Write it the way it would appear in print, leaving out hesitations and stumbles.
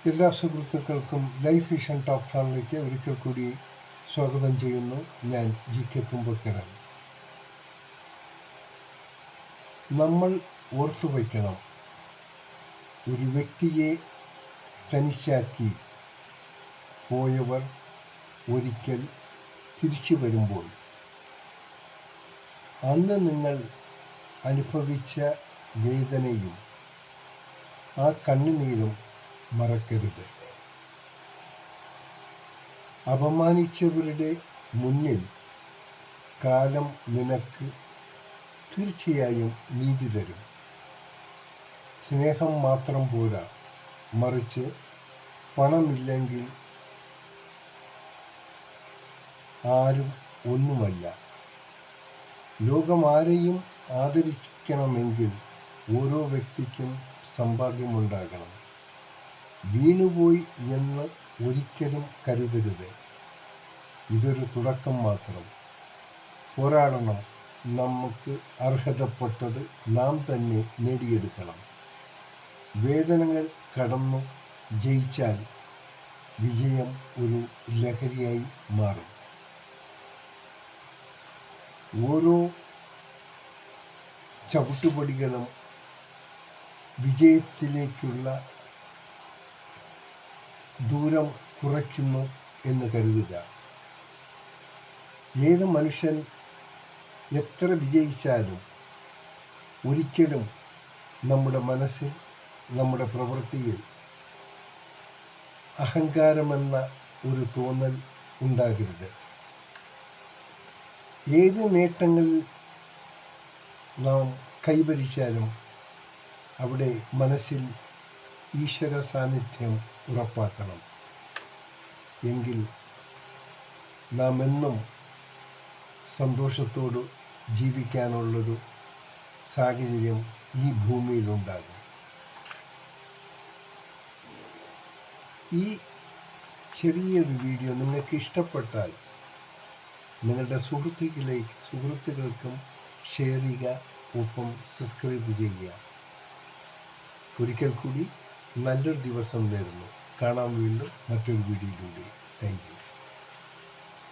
എല്ലാ സുഹൃത്തുക്കൾക്കും life vision top ചാനലിലേക്ക് ഒരിക്കൽ കൂടി സ്വാഗതം ചെയ്യുന്നു. ഞാൻ GK തുമ്പക്കരൻ. നമ്മൾ ഓർത്തു വയ്ക്കണം, ഒരു വ്യക്തിയെ തനിച്ചാക്കി പോയവർ ഒരിക്കൽ തിരിച്ചു വരുമ്പോൾ അന്ന് നിങ്ങൾ അനുഭവിച്ച വേദനയും ആ കണ്ണുനീരും മറക്കരുത്. അപമാനിച്ചവരുടെ മുന്നിൽ കാലം നിനക്ക് തീർച്ചയായും നീതി തരും. സ്നേഹം മാത്രം പോരാ, മറിച്ച് പണമില്ലെങ്കിൽ ആരും ഒന്നുമല്ല. ലോകം ആരെയും ആദരിക്കണമെങ്കിൽ ഓരോ വ്യക്തിക്കും സമ്പാദ്യമുണ്ടാകണം. വീണുപോയി എന്ന് ഒരിക്കലും കരുതരുത്. ഇതൊരു തുടക്കം മാത്രം. പോരാടണം. നമുക്ക് അർഹതപ്പെട്ടത് നാം തന്നെ നേടിയെടുക്കണം. വേദനകൾ കടന്നു ജയിച്ചാൽ വിജയം ഒരു ലഹരിയായി മാറും. ഓരോ ചവിട്ടുപടികളും വിജയത്തിലേക്കുള്ള ദൂരം കുറയ്ക്കുന്നു എന്ന് കരുതുക. ഏത് മനുഷ്യൻ എത്ര വിജയിച്ചാലും ഒരിക്കലും നമ്മുടെ മനസ്സിൽ, നമ്മുടെ പ്രവൃത്തിയിൽ അഹങ്കാരമെന്ന ഒരു തോന്നൽ ഉണ്ടാകരുത്. ഏത് നേട്ടങ്ങളിൽ നാം കൈവരിച്ചാലും അവിടെ മനസ്സിൽ ഈശ്വര സാന്നിധ്യം ഉറപ്പാക്കണം. എങ്കിൽ നാം എന്നും സന്തോഷത്തോട് ജീവിക്കാനുള്ളൊരു സാഹചര്യം ഈ ഭൂമിയിലുണ്ടാകും. ഈ ചെറിയൊരു വീഡിയോ നിങ്ങൾക്ക് ഇഷ്ടപ്പെട്ടാൽ നിങ്ങളുടെ സുഹൃത്തുക്കൾക്കും ഷെയർ ചെയ്യുക, ഒപ്പം സബ്സ്ക്രൈബ് ചെയ്യുക. ഒരിക്കൽ കൂടി നല്ലൊരു ദിവസം നേരുന്നു. കാണാം വീണ്ടും മറ്റൊരു വീഡിയോയിലൂടെ. Thank you.